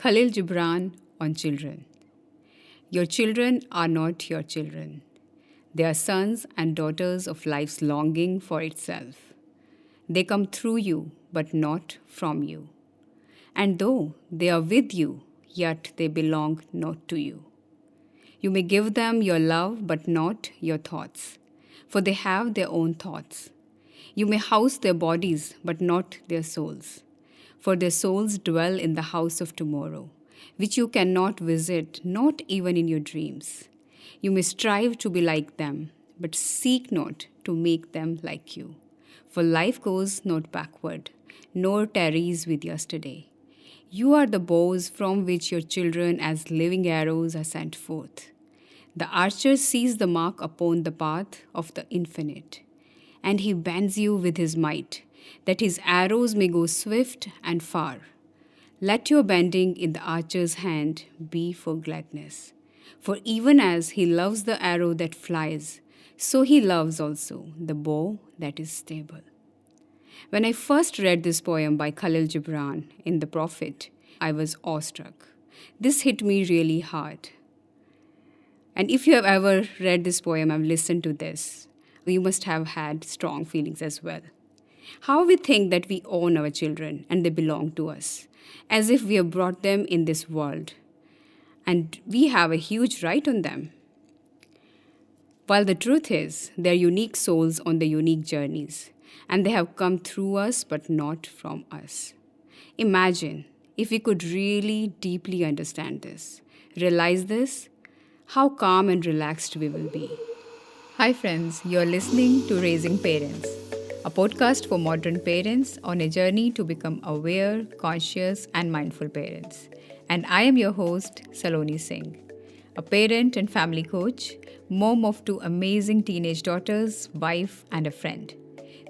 Khalil Gibran on children. Your children are not your children. They are sons and daughters of life's longing for itself. They come through you, but not from you. And though they are with you, yet they belong not to you. You may give them your love, but not your thoughts, for they have their own thoughts. You may house their bodies, but not their souls, for their souls dwell in the house of tomorrow, which you cannot visit, not even in your dreams. You may strive to be like them, but seek not to make them like you. For life goes not backward, nor tarries with yesterday. You are the bows from which your children as living arrows are sent forth. The archer sees the mark upon the path of the infinite, and he bends you with his might, that his arrows may go swift and far. Let your bending in the archer's hand be for gladness. For even as he loves the arrow that flies, so he loves also the bow that is stable. When I first read this poem by Khalil Gibran in The Prophet, I was awestruck. This hit me really hard. And if you have ever read this poem, I've listened to this, you must have had strong feelings as well. How we think that we own our children and they belong to us, as if we have brought them in this world and we have a huge right on them. While the truth is, they're unique souls on their unique journeys, and they have come through us but not from us. Imagine if we could really deeply understand this, realize this, how calm and relaxed we will be. Hi friends, you're listening to Raising Parents, a podcast for modern parents on a journey to become aware, conscious, and mindful parents. And I am your host, Saloni Singh, a parent and family coach, mom of two amazing teenage daughters, wife, and a friend.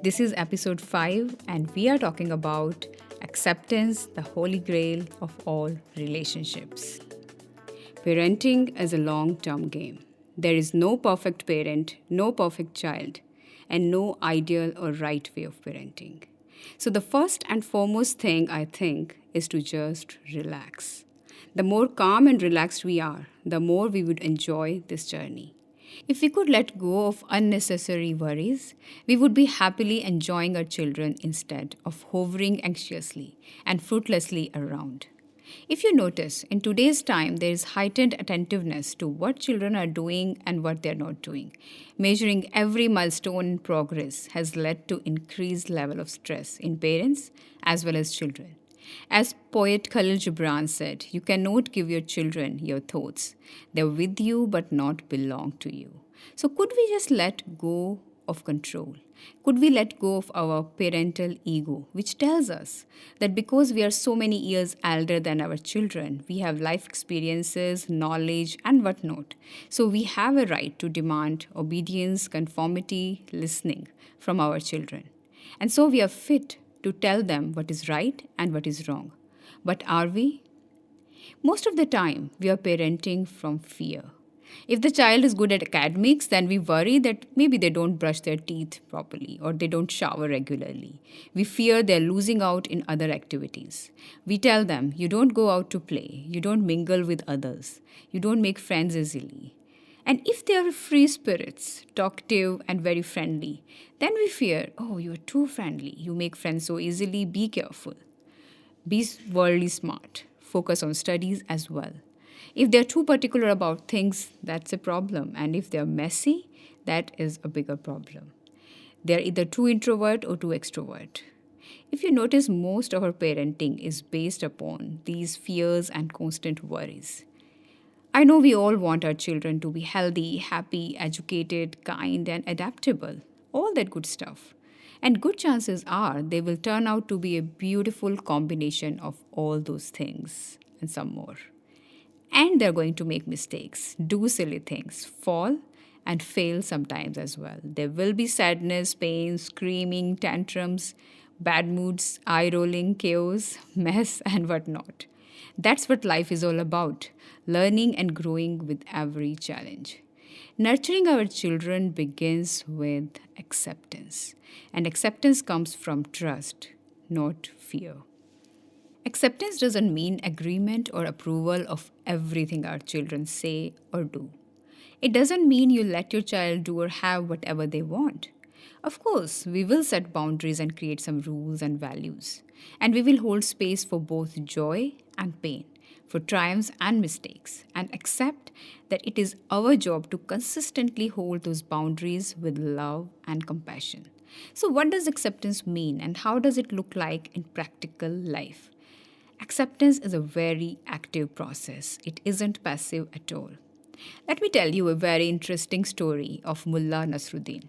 This is episode 5, and we are talking about acceptance, the holy grail of all relationships. Parenting is a long-term game. There is no perfect parent, no perfect child, and no ideal or right way of parenting. So the first and foremost thing I think is to just relax. The more calm and relaxed we are, the more we would enjoy this journey. If we could let go of unnecessary worries, we would be happily enjoying our children instead of hovering anxiously and fruitlessly around. If you notice, in today's time, there is heightened attentiveness to what children are doing and what they're not doing. Measuring every milestone in progress has led to increased level of stress in parents as well as children. As poet Khalil Gibran said, you cannot give your children your thoughts. They're with you but not belong to you. So could we just let go of control? Could we let go of our parental ego, which tells us that because we are so many years elder than our children, we have life experiences, knowledge, and whatnot. So we have a right to demand obedience, conformity, listening from our children. And so we are fit to tell them what is right and what is wrong. But are we? Most of the time, we are parenting from fear. If the child is good at academics, then we worry that maybe they don't brush their teeth properly or they don't shower regularly. We fear they're losing out in other activities. We tell them, you don't go out to play, you don't mingle with others, you don't make friends easily. And if they are free spirits, talkative and very friendly, then we fear, oh, you're too friendly, you make friends so easily, be careful. Be worldly smart, focus on studies as well. If they're too particular about things, that's a problem. And if they're messy, that is a bigger problem. They're either too introvert or too extrovert. If you notice, most of our parenting is based upon these fears and constant worries. I know we all want our children to be healthy, happy, educated, kind, and adaptable. All that good stuff. And good chances are they will turn out to be a beautiful combination of all those things and some more. And they're going to make mistakes, do silly things, fall, and fail sometimes as well. There will be sadness, pain, screaming, tantrums, bad moods, eye-rolling, chaos, mess, and whatnot. That's what life is all about, learning and growing with every challenge. Nurturing our children begins with acceptance. And acceptance comes from trust, not fear. Acceptance doesn't mean agreement or approval of everything our children say or do. It doesn't mean you let your child do or have whatever they want. Of course, we will set boundaries and create some rules and values. And we will hold space for both joy and pain, for triumphs and mistakes, and accept that it is our job to consistently hold those boundaries with love and compassion. So, what does acceptance mean, and how does it look like in practical life? Acceptance is a very active process, it isn't passive at all. Let me tell you a very interesting story of Mullah Nasruddin.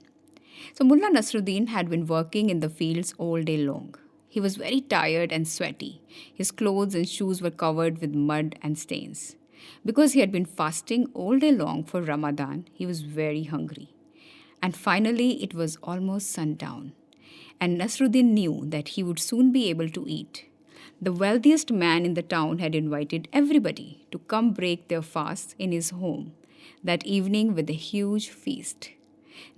So, Mullah Nasruddin had been working in the fields all day long. He was very tired and sweaty. His clothes and shoes were covered with mud and stains. Because he had been fasting all day long for Ramadan, he was very hungry. And finally, it was almost sundown. And Nasruddin knew that he would soon be able to eat. The wealthiest man in the town had invited everybody to come break their fast in his home that evening with a huge feast.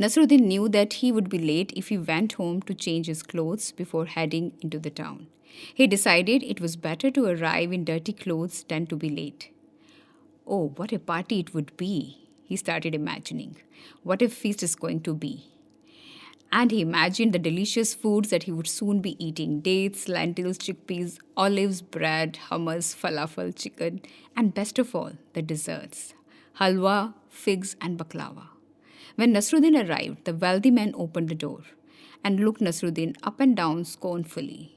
Nasruddin knew that he would be late if he went home to change his clothes before heading into the town. He decided it was better to arrive in dirty clothes than to be late. Oh, what a party it would be, he started imagining. What a feast is going to be. And he imagined the delicious foods that he would soon be eating: dates, lentils, chickpeas, olives, bread, hummus, falafel, chicken, and best of all, the desserts: halwa, figs, and baklava. When Nasruddin arrived, the wealthy man opened the door and looked Nasruddin up and down scornfully.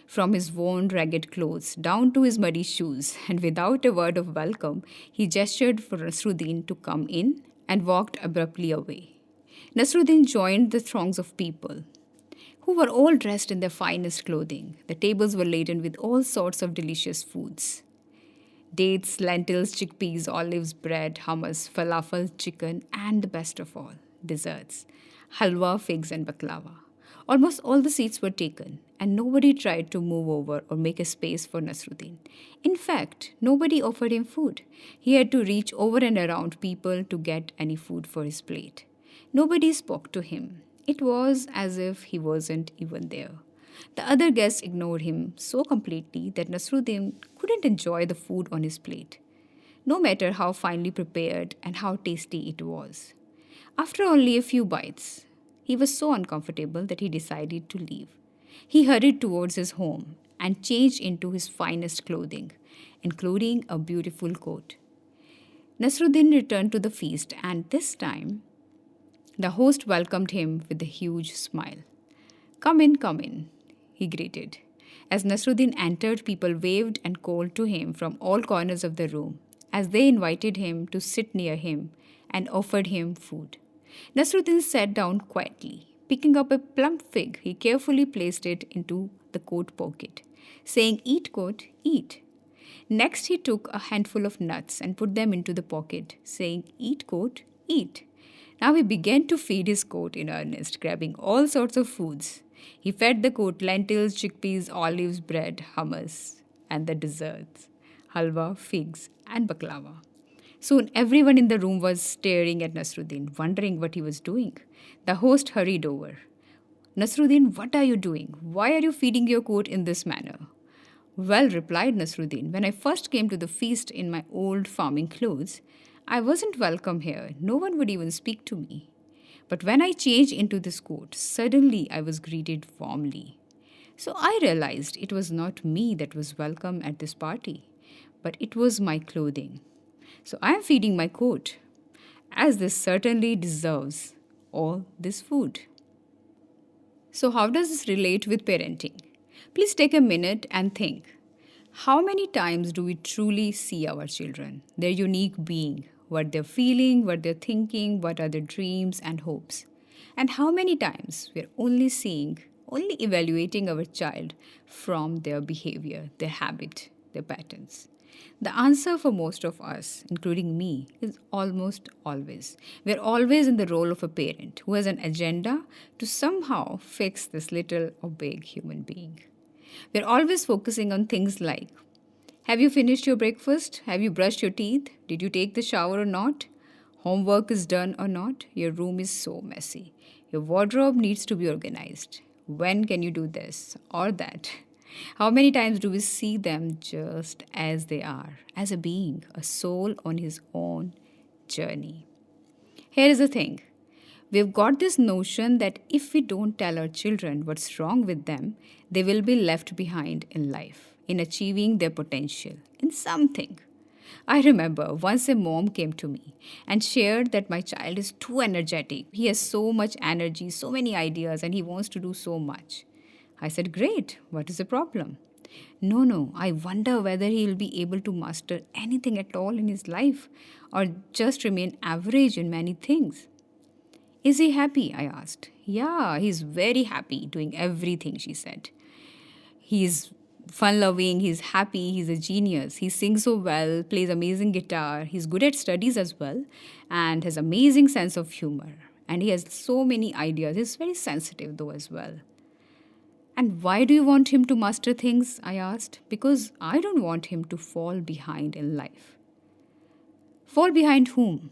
From his worn, ragged clothes down to his muddy shoes, and without a word of welcome, he gestured for Nasruddin to come in and walked abruptly away. Nasruddin joined the throngs of people, who were all dressed in their finest clothing. The tables were laden with all sorts of delicious foods: dates, lentils, chickpeas, olives, bread, hummus, falafel, chicken, and the best of all, desserts: halwa, figs, and baklava. Almost all the seats were taken, and nobody tried to move over or make a space for Nasruddin. In fact, nobody offered him food. He had to reach over and around people to get any food for his plate. Nobody spoke to him. It was as if he wasn't even there. The other guests ignored him so completely that Nasruddin couldn't enjoy the food on his plate, no matter how finely prepared and how tasty it was. After only a few bites, he was so uncomfortable that he decided to leave. He hurried towards his home and changed into his finest clothing, including a beautiful coat. Nasruddin returned to the feast, and this time the host welcomed him with a huge smile. Come in, he greeted. As Nasruddin entered, people waved and called to him from all corners of the room as they invited him to sit near him and offered him food. Nasruddin sat down quietly. Picking up a plump fig, he carefully placed it into the coat pocket, saying, "Eat, coat, eat." Next, he took a handful of nuts and put them into the pocket, saying, "Eat, coat, eat." Now he began to feed his coat in earnest, grabbing all sorts of foods. He fed the coat lentils, chickpeas, olives, bread, hummus, and the desserts: halwa, figs, and baklava. Soon everyone in the room was staring at Nasruddin, wondering what he was doing. The host hurried over. "Nasruddin, what are you doing? Why are you feeding your coat in this manner?" "Well," replied Nasruddin, "when I first came to the feast in my old farming clothes, I wasn't welcome here. No one would even speak to me. But when I changed into this coat, suddenly I was greeted warmly. So I realized it was not me that was welcome at this party, but it was my clothing. So I am feeding my coat, as this certainly deserves all this food." So, how does this relate with parenting? Please take a minute and think. How many times do we truly see our children, their unique being, what they're feeling, what they're thinking, what are their dreams and hopes? And how many times we're only evaluating our child from their behavior, their habit, their patterns? The answer for most of us, including me, is almost always. We're always in the role of a parent who has an agenda to somehow fix this little or big human being. We're always focusing on things like: have you finished your breakfast? Have you brushed your teeth? Did you take the shower or not? Homework is done or not? Your room is so messy. Your wardrobe needs to be organized. When can you do this or that? How many times do we see them just as they are, as a being, a soul on his own journey? Here is the thing. We've got this notion that if we don't tell our children what's wrong with them, they will be left behind in life, in achieving their potential, in something. I remember once a mom came to me and shared that my child is too energetic. He has so much energy, so many ideas, and he wants to do so much. I said, "Great, what is the problem?" No, no, I wonder whether he'll be able to master anything at all in his life or just remain average in many things. Is he happy? I asked. Yeah, he's very happy doing everything, she said. He's fun loving, he's happy, he's a genius. He sings so well, plays amazing guitar, he's good at studies as well, and has amazing sense of humor. And he has so many ideas. He's very sensitive though as well. And why do you want him to master things? I asked. Because I don't want him to fall behind in life. Fall behind whom?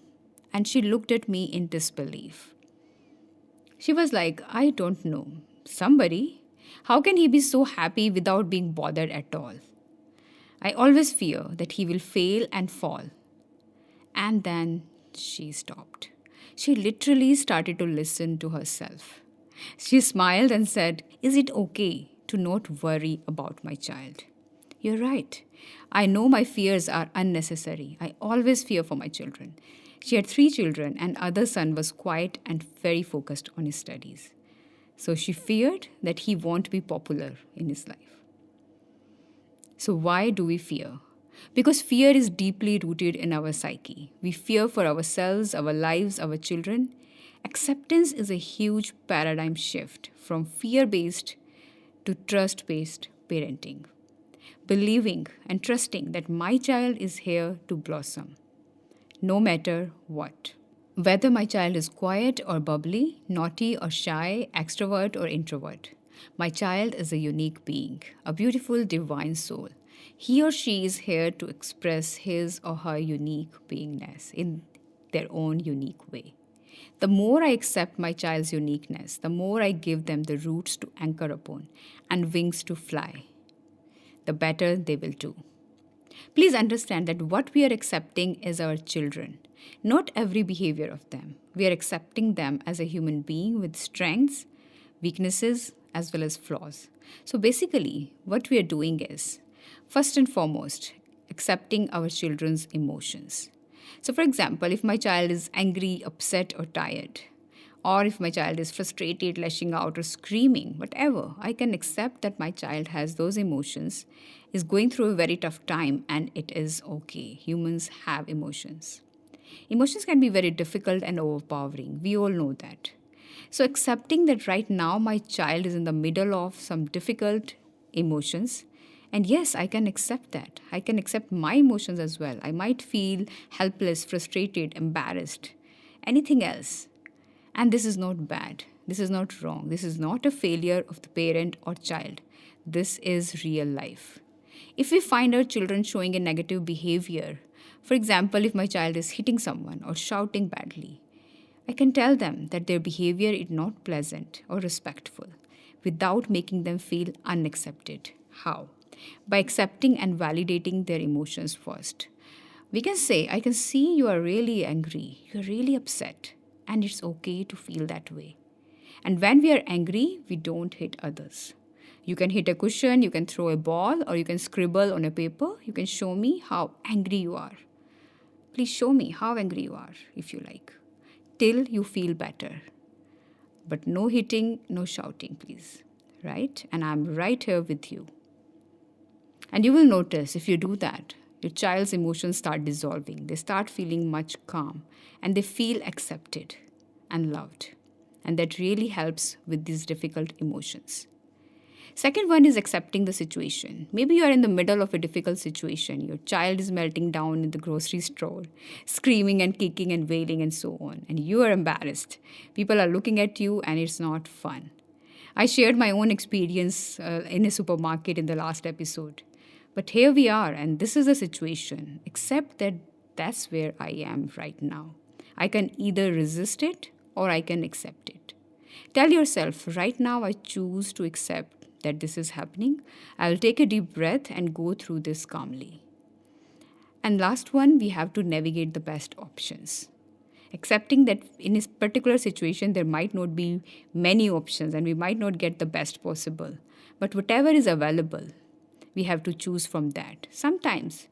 And she looked at me in disbelief. She was like, I don't know. Somebody? How can he be so happy without being bothered at all? I always fear that he will fail and fall. And then she stopped. She literally started to listen to herself. She smiled and said, Is it okay to not worry about my child? You're right. I know my fears are unnecessary. I always fear for my children. She had 3 children, and other son was quiet and very focused on his studies. So she feared that he won't be popular in his life. So why do we fear? Because fear is deeply rooted in our psyche. We fear for ourselves, our lives, our children. Acceptance is a huge paradigm shift from fear-based to trust-based parenting. Believing and trusting that my child is here to blossom, no matter what. Whether my child is quiet or bubbly, naughty or shy, extrovert or introvert, my child is a unique being, a beautiful divine soul. He or she is here to express his or her unique beingness in their own unique way. The more I accept my child's uniqueness, the more I give them the roots to anchor upon and wings to fly, the better they will do. Please understand that what we are accepting is our children, not every behavior of them. We are accepting them as a human being with strengths, weaknesses, as well as flaws. So basically, what we are doing is, first and foremost, accepting our children's emotions. So for example, if my child is angry, upset, or tired, or if my child is frustrated, lashing out, or screaming, whatever, I can accept that my child has those emotions, is going through a very tough time, and it is okay. Humans have emotions. Emotions can be very difficult and overpowering. We all know that. So accepting that right now my child is in the middle of some difficult emotions, and yes, I can accept that. I can accept my emotions as well. I might feel helpless, frustrated, embarrassed, anything else. And this is not bad. This is not wrong. This is not a failure of the parent or child. This is real life. If we find our children showing a negative behavior, for example, if my child is hitting someone or shouting badly, I can tell them that their behavior is not pleasant or respectful without making them feel unaccepted. How? By accepting and validating their emotions first. We can say, I can see you are really angry, you're really upset, and it's okay to feel that way. And when we are angry, we don't hit others. You can hit a cushion, you can throw a ball, or you can scribble on a paper. You can show me how angry you are. Please show me how angry you are, if you like, till you feel better. But no hitting, no shouting, please. Right? And I'm right here with you. And you will notice if you do that, your child's emotions start dissolving. They start feeling much calm, and they feel accepted and loved. And that really helps with these difficult emotions. Second one is accepting the situation. Maybe you are in the middle of a difficult situation. Your child is melting down in the grocery store, screaming and kicking and wailing and so on. And you are embarrassed. People are looking at you and it's not fun. I shared my own experience in a supermarket in the last episode. But here we are, and this is the situation. Accept that that's where I am right now. I can either resist it or I can accept it. Tell yourself, right now I choose to accept that this is happening. I'll take a deep breath and go through this calmly. And last one, we have to navigate the best options. Accepting that in this particular situation, there might not be many options and we might not get the best possible. But whatever is available, we have to choose from that. Sometimes,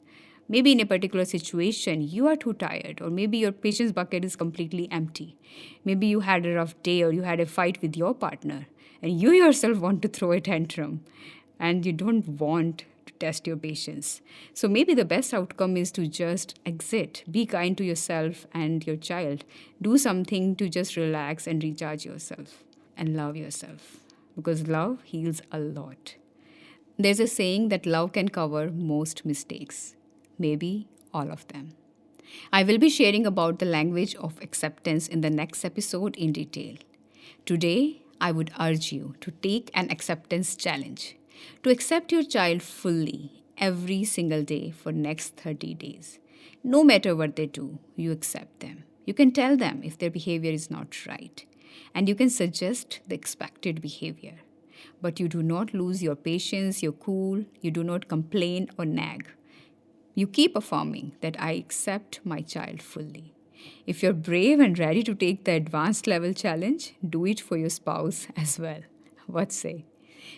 maybe in a particular situation, you are too tired, or maybe your patience bucket is completely empty. Maybe you had a rough day or you had a fight with your partner, and you yourself want to throw a tantrum, and you don't want to test your patience. So maybe the best outcome is to just exit, be kind to yourself and your child, do something to just relax and recharge yourself and love yourself, because love heals a lot. There's a saying that love can cover most mistakes, maybe all of them. I will be sharing about the language of acceptance in the next episode in detail. Today, I would urge you to take an acceptance challenge, to accept your child fully every single day for next 30 days. No matter what they do, you accept them. You can tell them if their behavior is not right, and you can suggest the expected behavior. But you do not lose your patience, your cool, you do not complain or nag. You keep affirming that I accept my child fully. If you're brave and ready to take the advanced level challenge, do it for your spouse as well. What say?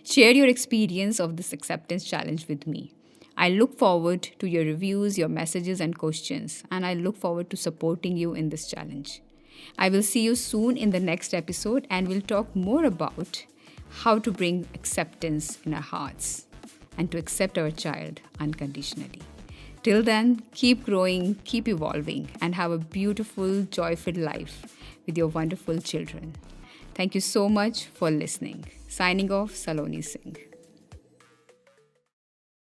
Share your experience of this acceptance challenge with me. I look forward to your reviews, your messages and questions, and I look forward to supporting you in this challenge. I will see you soon in the next episode, and we'll talk more about how to bring acceptance in our hearts and to accept our child unconditionally. Till then, keep growing, keep evolving, and have a beautiful, joyful life with your wonderful children. Thank you so much for listening. Signing off, Saloni Singh.